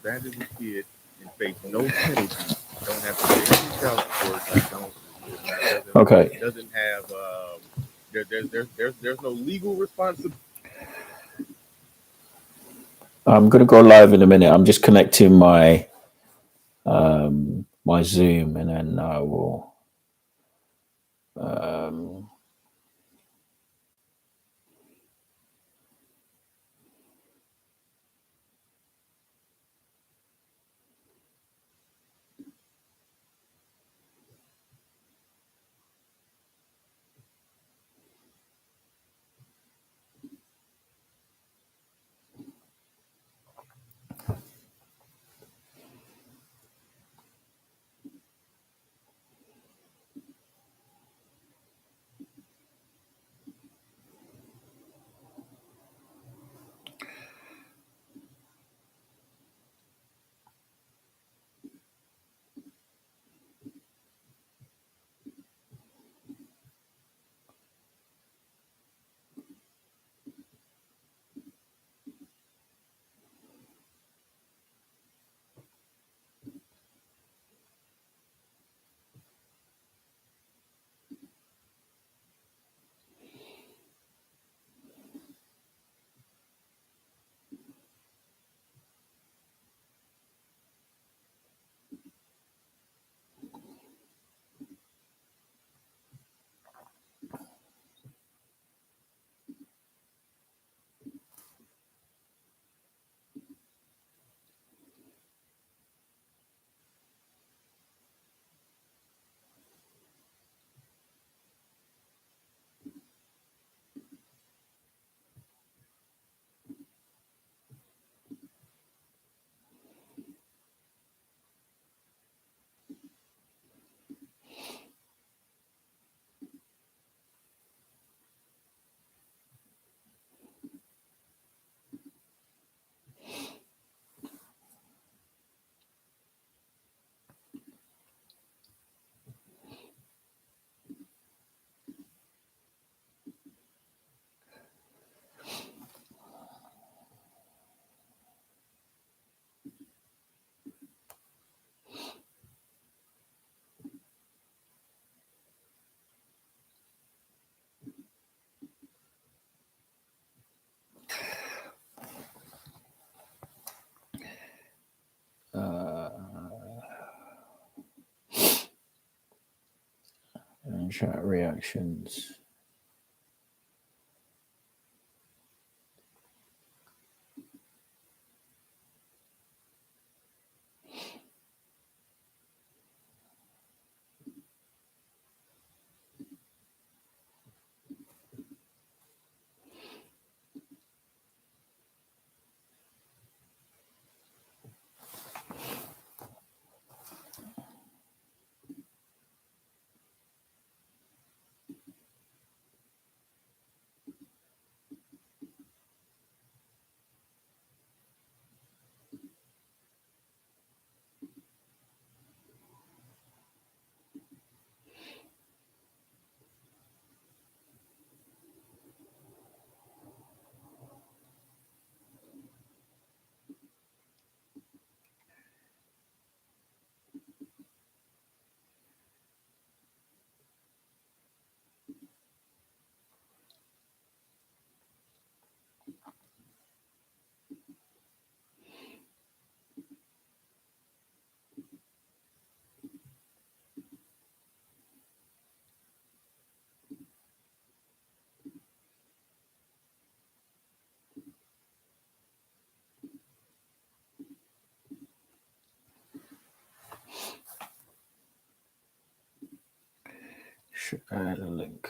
Badges a kid and face no penalty, don't have to pay any child support, don't is not Okay. doesn't have there's no legal responsibility. I'm gonna go live in a minute. I'm just connecting my Zoom, and then I will. Um, and chat reactions. Share the link.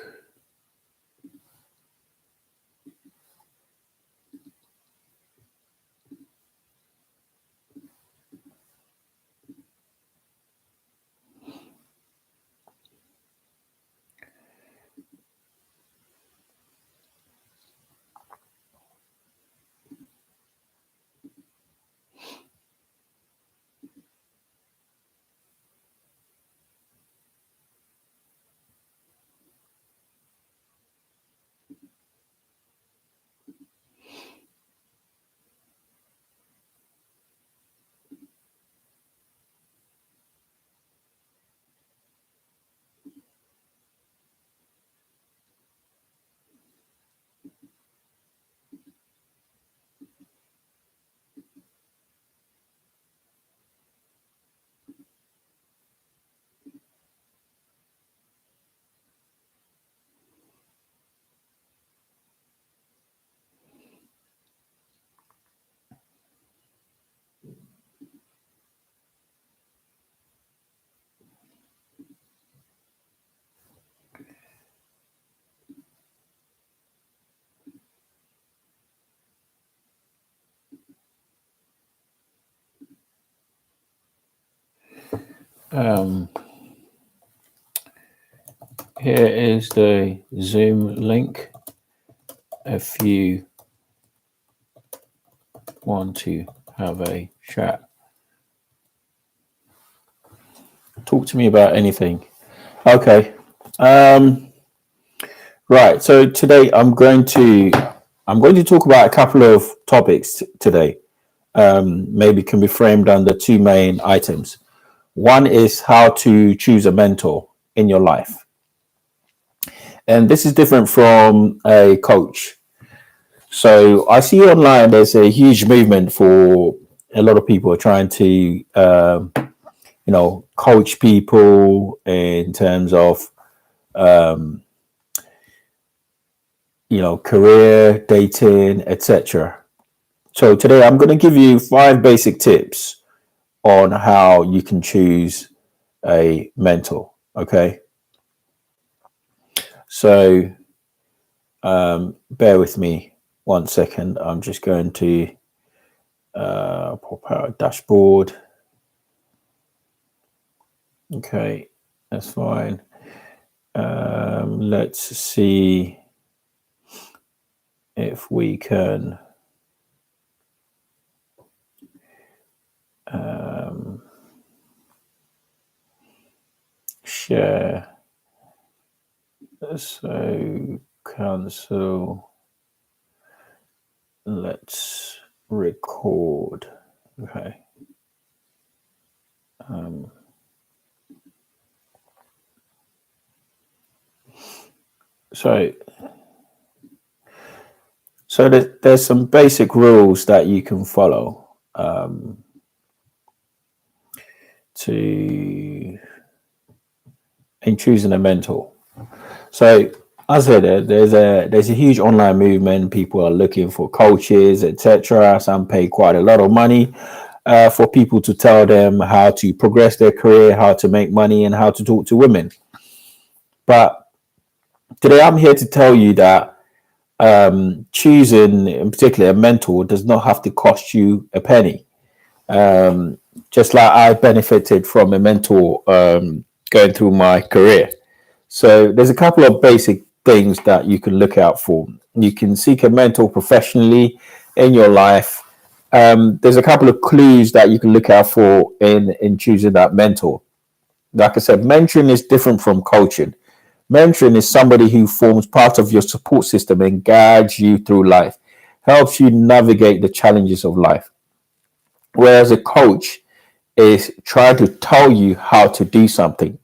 Um, here is the Zoom link if you want to have a chat. Talk to me about anything. Okay. Right. So today I'm going to talk about a couple of topics today. Maybe can be framed under two main items. One is how to choose a mentor in your life. And this is different from a coach. So I see online there's a huge movement for a lot of people are trying to, coach people in terms of, career, dating, etc. So today I'm going to give you 5 basic tips on how you can choose a mentor. Okay. So bear with me 1 second. I'm just going to pop out a dashboard. Okay, that's fine. Let's see if we can share. So cancel. Let's record. Okay. So there's some basic rules that you can follow to in choosing a mentor. So as I said, there's a huge online movement. People are looking for coaches, etc. Some pay quite a lot of money for people to tell them how to progress their career, how to make money, and how to talk to women. But today I'm here to tell you that choosing, in particular, a mentor does not have to cost you a penny. Just like I benefited from a mentor going through my career. So there's a couple of basic things that you can look out for. You can seek a mentor professionally in your life. There's a couple of clues that you can look out for in choosing that mentor. Like I said, mentoring is different from coaching. Mentoring is somebody who forms part of your support system and guides you through life, helps you navigate the challenges of life. Whereas a coach is trying to tell you how to do something.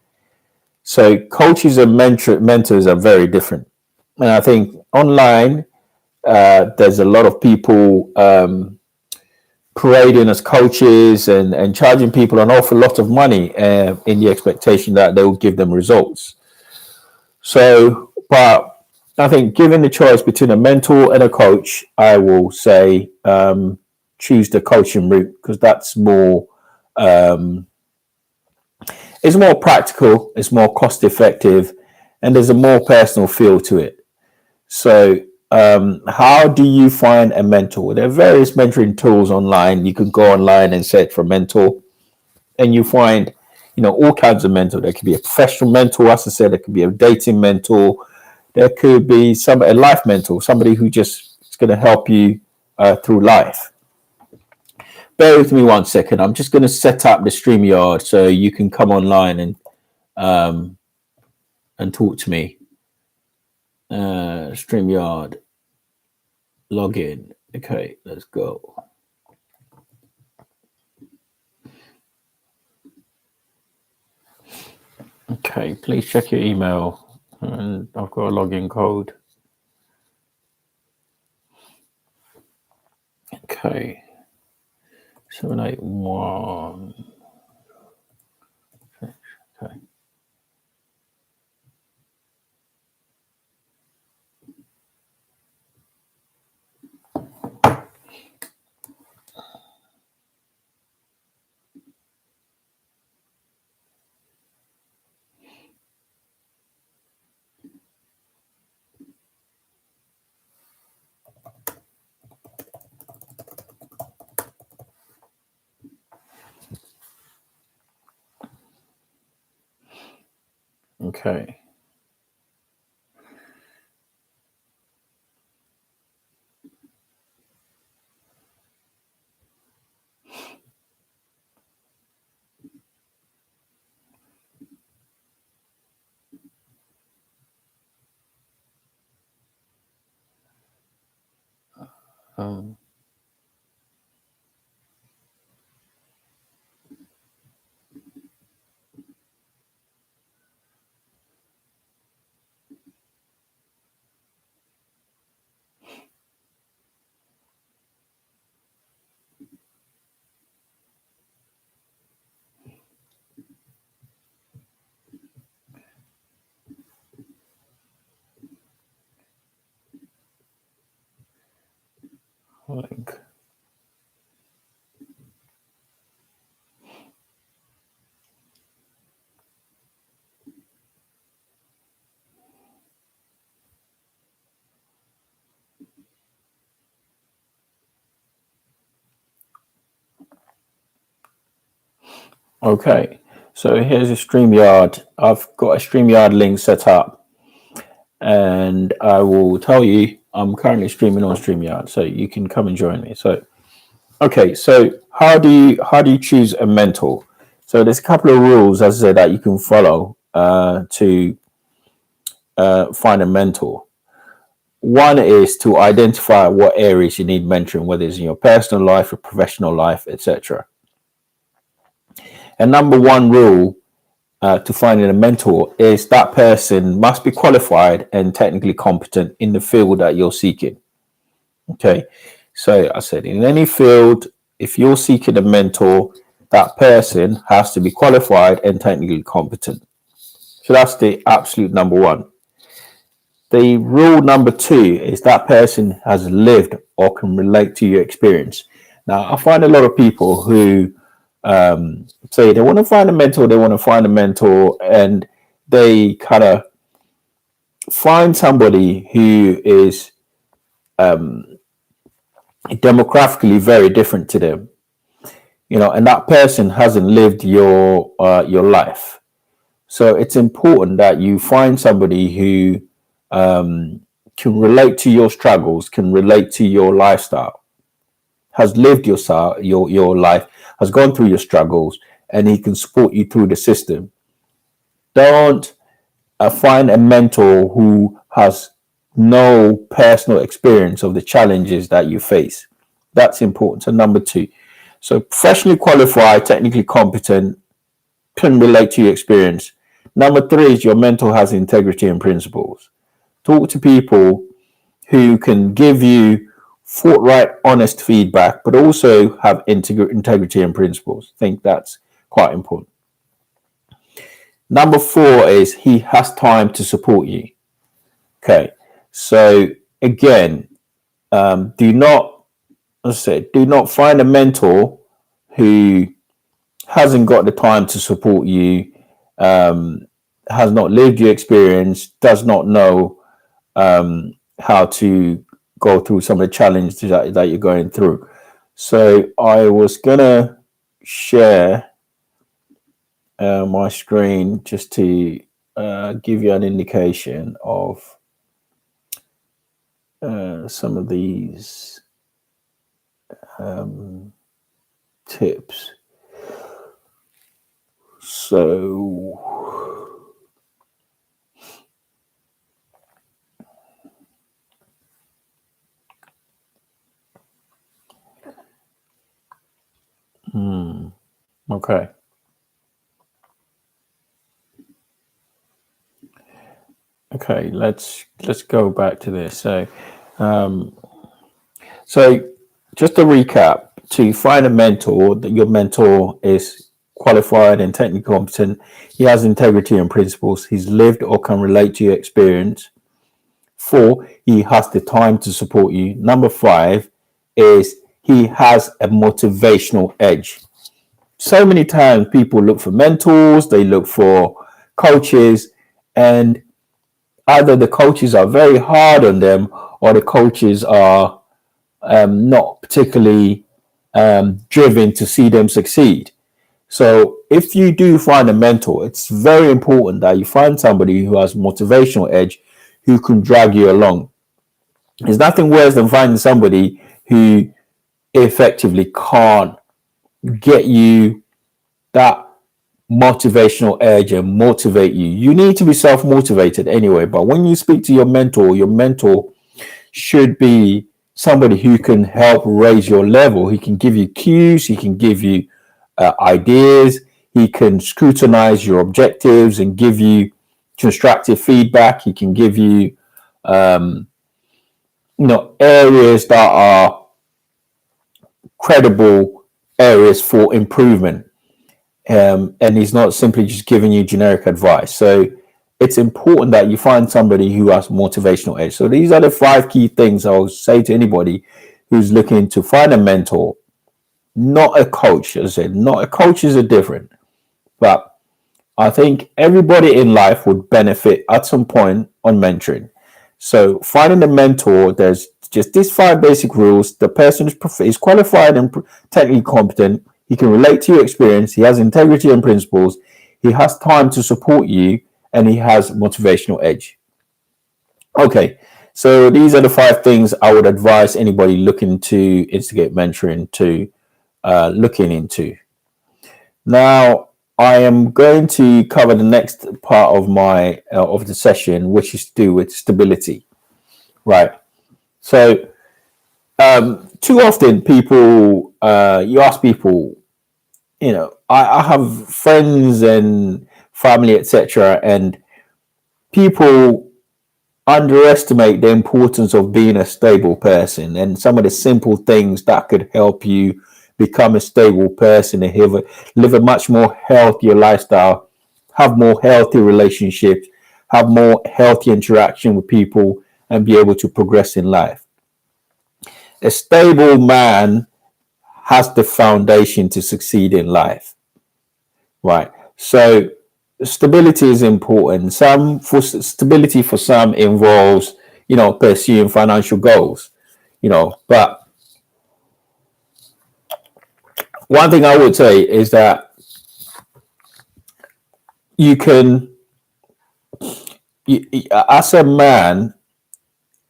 So coaches and mentors are very different. And I think online, there's a lot of people parading as coaches and charging people an awful lot of money in the expectation that they will give them results. So, but I think given the choice between a mentor and a coach, I will say choose the coaching route because that's more it's more practical, it's more cost effective, and there's a more personal feel to it. So, how do you find a mentor? There are various mentoring tools online. You can go online and search for mentor, and you find, all kinds of mentor. There could be a professional mentor, as I said. There could be a dating mentor. There could be a life mentor, somebody who just is going to help you through life. Bear with me 1 second. I'm just going to set up the StreamYard so you can come online and talk to me. StreamYard, login. Okay, let's go. Okay, please check your email. And I've got a login code. Okay. 781. Okay. Okay. Um, like, okay. So here's a StreamYard. I've got a StreamYard link set up, and I will tell you I'm currently streaming on StreamYard, so you can come and join me. So, okay. So how do you choose a mentor? So there's a couple of rules, as I said, that you can follow to find a mentor. One is to identify what areas you need mentoring, whether it's in your personal life or professional life, etc. And number one rule to finding a mentor is that person must be qualified and technically competent in the field that you're seeking. Okay. So I said, in any field, if you're seeking a mentor, that person has to be qualified and technically competent. So that's the absolute number one. The rule number two is that person has lived or can relate to your experience. Now, I find a lot of people who say they want to find a mentor, and they kind of find somebody who is demographically very different to them, and that person hasn't lived your life. So it's important that you find somebody who can relate to your struggles, can relate to your lifestyle, has lived your life, has gone through your struggles, and he can support you through the system. Don't find a mentor who has no personal experience of the challenges that you face. That's important. So number two, so professionally qualified, technically competent, can relate to your experience. Number three is your mentor has integrity and principles. Talk to people who can give you forthright, honest feedback, but also have integrity and principles. I think that's quite important. Number four is he has time to support you. Okay, so again, do not, as I said, do not find a mentor who hasn't got the time to support you, has not lived your experience, does not know how to go through some of the challenges that you're going through. So I was gonna share my screen just to give you an indication of some of these tips. So okay. Okay, let's go back to this. So just to recap, to find a mentor, that your mentor is qualified and technically competent, he has integrity and principles, he's lived or can relate to your experience. 4, he has the time to support you. Number 5 is he has a motivational edge. So many times people look for mentors, they look for coaches, and either the coaches are very hard on them or the coaches are not particularly driven to see them succeed. So if you do find a mentor, it's very important that you find somebody who has motivational edge, who can drag you along. There's nothing worse than finding somebody who effectively can't get you that motivational edge and motivate you. You need to be self-motivated anyway, but when you speak to your mentor should be somebody who can help raise your level. He can give you cues, he can give you ideas, he can scrutinize your objectives and give you constructive feedback. He can give you areas that are credible areas for improvement. And he's not simply just giving you generic advice. So it's important that you find somebody who has motivational edge. So these are the 5 key things I would say to anybody who's looking to find a mentor, not a coach. As I said, not a coach is a different, but I think everybody in life would benefit at some point on mentoring. So finding a mentor, there's just these 5 basic rules. The person is qualified and technically competent. He can relate to your experience. He has integrity and principles. He has time to support you, and he has motivational edge. Okay, so these are the 5 things I would advise anybody looking to instigate mentoring to looking into. Now, I am going to cover the next part of my of the session, which is to do with stability. Right. So, too often people, you ask people, I have friends and family, etc., and people underestimate the importance of being a stable person and some of the simple things that could help you become a stable person and live a much more healthier lifestyle, have more healthy relationships, have more healthy interaction with people, and be able to progress in life. A stable man has the foundation to succeed in life, right? So stability is important. Stability for some involves, pursuing financial goals, but one thing I would say is that as a man,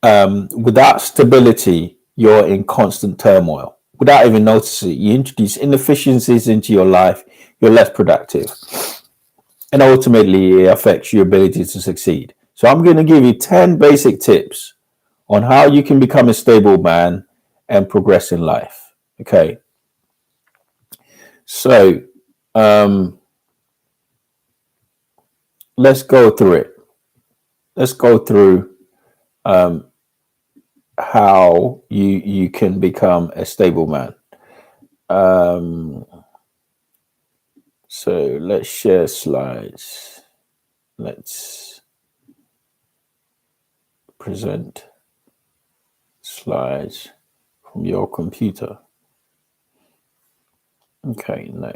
without stability, you're in constant turmoil. Without even noticing it, you introduce inefficiencies into your life, you're less productive. And ultimately, it affects your ability to succeed. So I'm going to give you 10 basic tips on how you can become a stable man and progress in life. Okay. So let's go through it. Let's go through how you can become a stable man. So let's share slides. Let's present slides from your computer. Okay, no.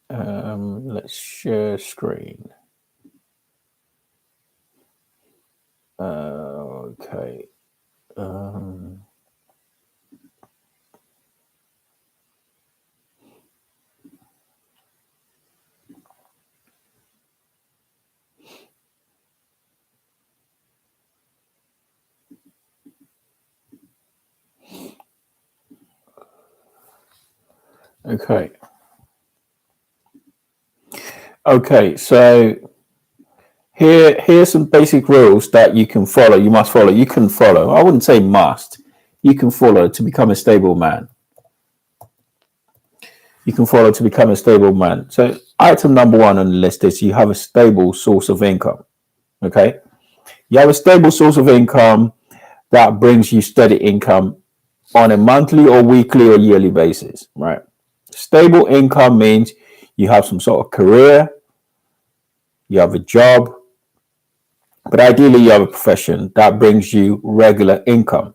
Let's share screen. Okay. Okay. Okay, so here's some basic rules that you can follow. You must follow. You can follow. I wouldn't say must. You can follow to become a stable man. You can follow to become a stable man. So item number 1 on the list is you have a stable source of income. Okay. You have a stable source of income that brings you steady income on a monthly or weekly or yearly basis, right? Stable income means you have some sort of career, you have a job, but ideally you have a profession that brings you regular income,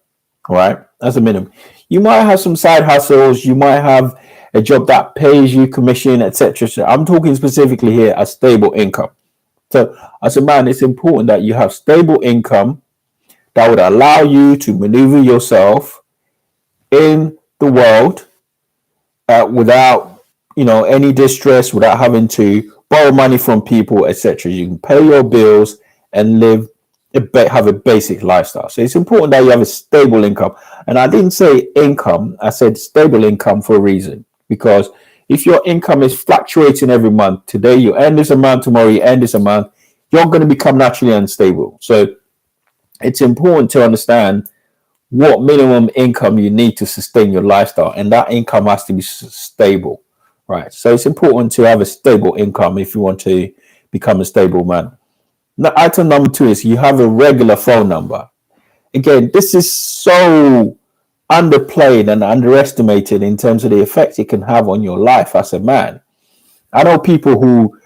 right? That's a minimum. You might have some side hustles, you might have a job that pays you commission, etc. So I'm talking specifically here as stable income. So as a man, it's important that you have stable income that would allow you to maneuver yourself in the world without any distress without having to borrow money from people, etc. You can pay your bills and have a basic lifestyle. So it's important that you have a stable income. And I didn't say income, I said stable income for a reason. Because if your income is fluctuating every month, today you earn this amount, tomorrow you earn this amount, you're going to become naturally unstable. So it's important to understand what minimum income you need to sustain your lifestyle, and that income has to be stable, right? So it's important to have a stable income if you want to become a stable man. Now, item number 2 is you have a regular phone number. Again, this is so underplayed and underestimated in terms of the effect it can have on your life as a man. I know people who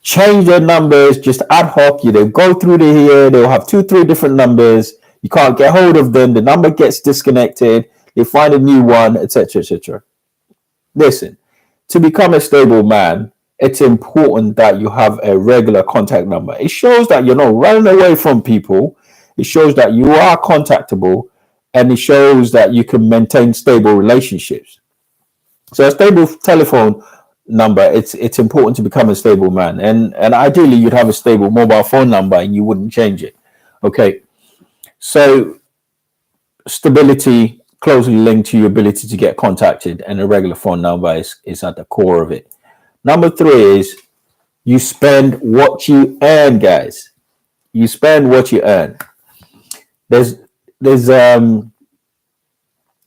change their numbers just ad hoc. They'll go through the year, they'll have 2-3 different numbers. You can't get hold of them. The number gets disconnected. They find a new one, etc., etc. Listen, to become a stable man, it's important that you have a regular contact number. It shows that you're not running away from people. It shows that you are contactable, and it shows that you can maintain stable relationships. So a stable telephone number, it's important to become a stable man. And ideally, you'd have a stable mobile phone number and you wouldn't change it. Okay. So stability closely linked to your ability to get contacted, and a regular phone number is at the core of it. Number 3 is you spend what you earn, guys. You spend what you earn. There's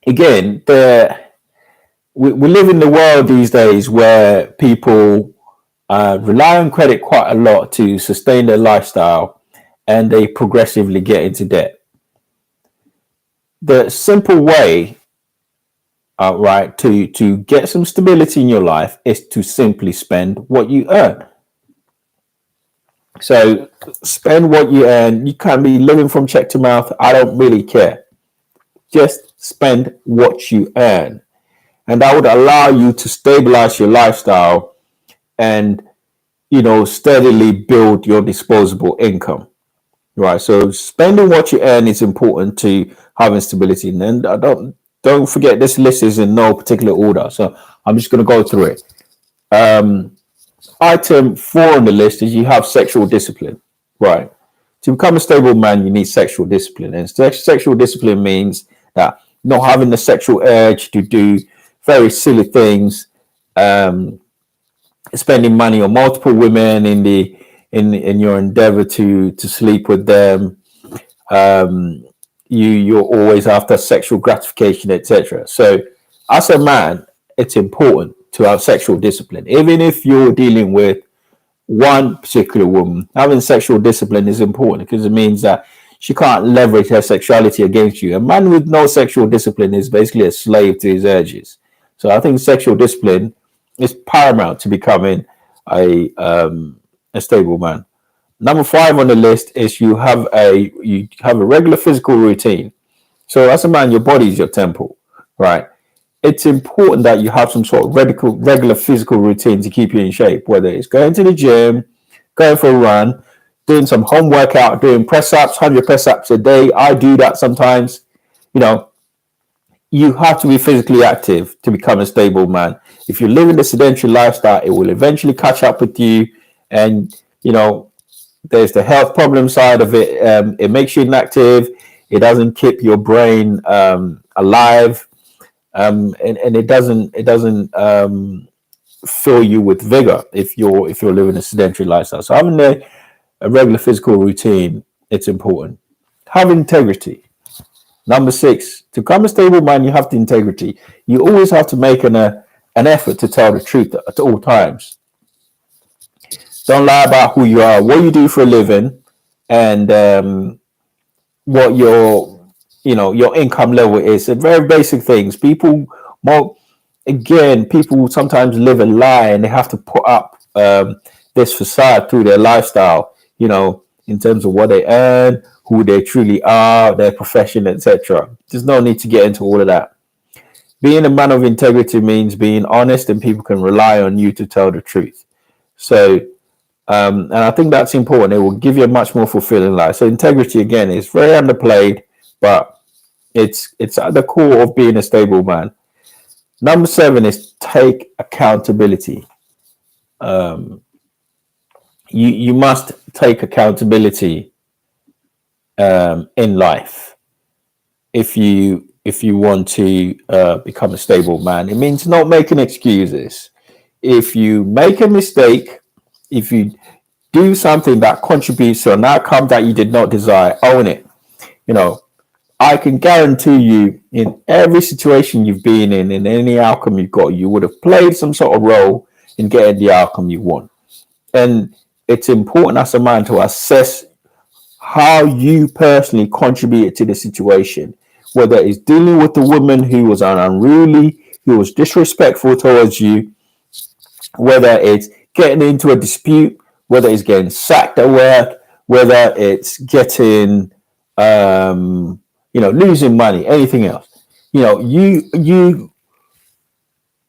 again, we live in the world these days where people rely on credit quite a lot to sustain their lifestyle, and they progressively get into debt. The simple way, right, to get some stability in your life is to simply spend what you earn. So spend what you earn. You can't be living from check to mouth. I don't really care. Just spend what you earn. And that would allow you to stabilize your lifestyle and, steadily build your disposable income. Right. So spending what you earn is important to having stability. And don't forget, this list is in no particular order. So I'm just going to go through it. Item 4 on the list is you have sexual discipline. Right. To become a stable man, you need sexual discipline. And sexual discipline means that not having the sexual urge to do very silly things, spending money on multiple women in your endeavor to sleep with them. You're always after sexual gratification, etc. So as a man, it's important to have sexual discipline. Even if you're dealing with one particular woman, having sexual discipline is important because it means that she can't leverage her sexuality against you. A man with no sexual discipline is basically a slave to his urges. So I think sexual discipline is paramount to becoming a stable man. Number 5 on the list is you have a regular physical routine. So as a man, your body is your temple, right? It's important that you have some sort of regular physical routine to keep you in shape, whether it's going to the gym, going for a run, doing some home workout, doing press-ups, 100 press-ups a day. I do that sometimes. You have to be physically active to become a stable man. If you're living a sedentary lifestyle, it will eventually catch up with you. And, there's the health problem side of it. It makes you inactive. It doesn't keep your brain alive. And it doesn't fill you with vigor if you're living a sedentary lifestyle. So having a regular physical routine, it's important. Have integrity. Number 6, to become a stable man, you have the integrity. You always have to make an effort to tell the truth at all times. Don't lie about who you are, what you do for a living, and what your income level is. They're very basic things. People sometimes live a lie, and they have to put up this facade through their lifestyle, in terms of what they earn, who they truly are, their profession, etc. There's no need to get into all of that. Being a man of integrity means being honest, and people can rely on you to tell the truth. So, and I think that's important. It will give you a much more fulfilling life. So integrity, again, is very underplayed, but it's at the core of being a stable man. Number 7 is take accountability. You must take accountability in life if you want to become a stable man. It means not making excuses. If you make a mistake, if you do something that contributes to an outcome that you did not desire, own it. I can guarantee you, in every situation you've been in any outcome you've got, you would have played some sort of role in getting the outcome you want. And it's important as a man to assess how you personally contributed to the situation, whether it's dealing with the woman who was unruly, who was disrespectful towards you, whether it's getting into a dispute, whether it's getting sacked at work, whether it's getting losing money, anything else.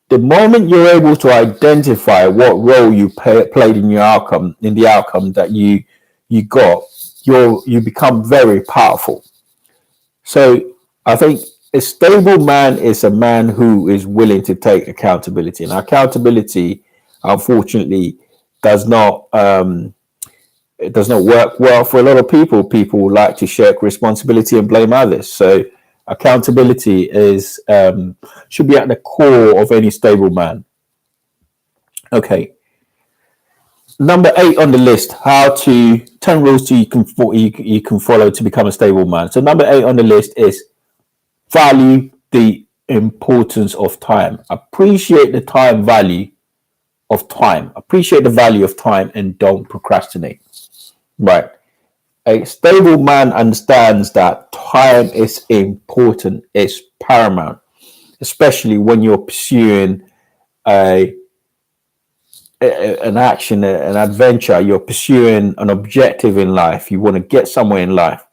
The moment you're able to identify what role you played in the outcome that you got, you become very powerful. So I think a stable man is a man who is willing to take accountability, and accountability, unfortunately, does not work well for a lot of people. People like to shirk responsibility and blame others. So accountability should be at the core of any stable man. Okay. Number 8 on the list: 10 rules you can follow to become a stable man. So number 8 on the list is value the importance of time. Appreciate the value of time. Appreciate the value of time and don't procrastinate. Right. A stable man understands that time is important, it's paramount, especially when you're pursuing an action, an adventure. You're pursuing an objective in life. You want to get somewhere in life.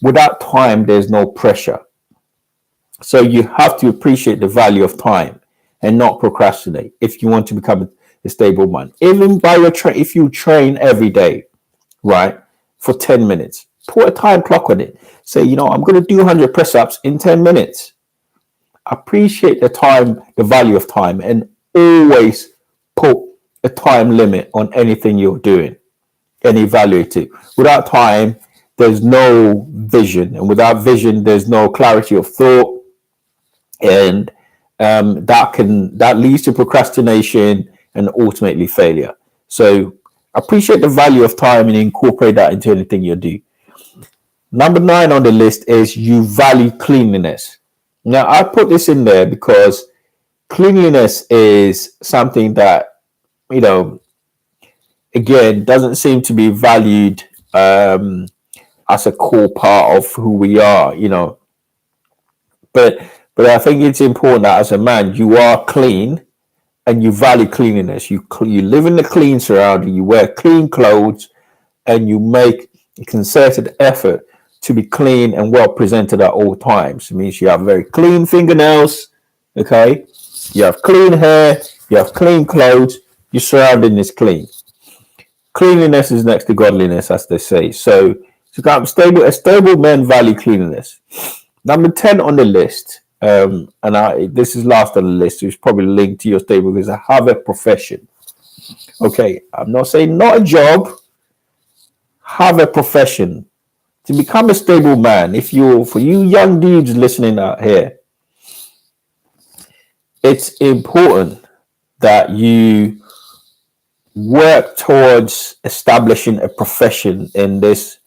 Without time, there's no pressure. So you have to appreciate the value of time and not procrastinate if you want to become a stable man. Even by if you train every day, right, for 10 minutes, put a time clock on it. Say, I'm going to do 100 press-ups in 10 minutes. Appreciate the value of time, and always put a time limit on anything you're doing and evaluate it. Without time, there's no vision, and without vision, there's no clarity of thought, and that leads to procrastination and ultimately failure. So appreciate the value of time and incorporate that into anything you do. Number 9 on the list is you value cleanliness. Now, I put this in there because cleanliness is something that, again, doesn't seem to be valued as a core part of who we are, But I think it's important that as a man, you are clean and you value cleanliness. You live in a clean surrounding, you wear clean clothes, and you make a concerted effort to be clean and well presented at all times. It means you have very clean fingernails, okay? You have clean hair, you have clean clothes, your surrounding is clean. Cleanliness is next to godliness, as they say. So a stable men value cleanliness. Number 10 on the list, this is last on the list, it's probably linked to your stable, because I have a profession. Okay, I'm not saying not a job, have a profession. To become a stable man, for you young dudes listening out here, it's important that you work towards establishing a profession in this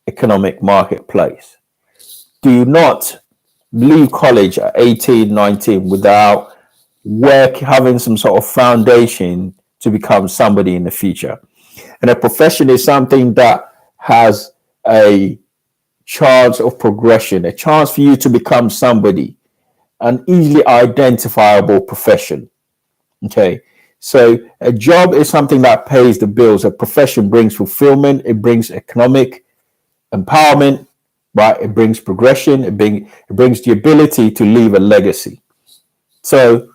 economic marketplace. Do not leave college at 18, 19 without having some sort of foundation to become somebody in the future. And a profession is something that has a chance of progression, a chance for you to become somebody, an easily identifiable profession. Okay. So a job is something that pays the bills. A profession brings fulfillment. It brings economic empowerment, right? It brings progression. It brings the ability to leave a legacy. So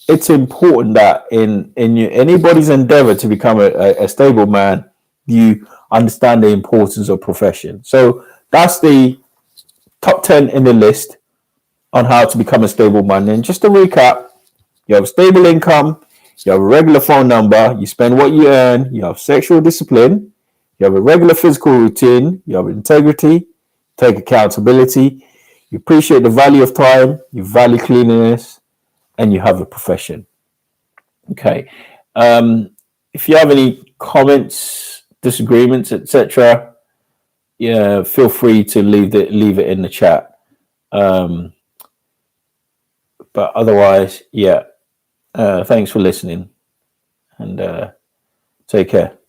it's important that in anybody's endeavor to become a stable man, you understand the importance of profession. So that's the top 10 in the list. on how to become a stable man. And just to recap, you have a stable income, you have a regular phone number, you spend what you earn, you have sexual discipline, you have a regular physical routine, you have integrity, take accountability, you appreciate the value of time, you value cleanliness, and you have a profession. Okay. If you have any comments, disagreements, etc., yeah, feel free to leave it in the chat. But otherwise, yeah. Thanks for listening, and take care.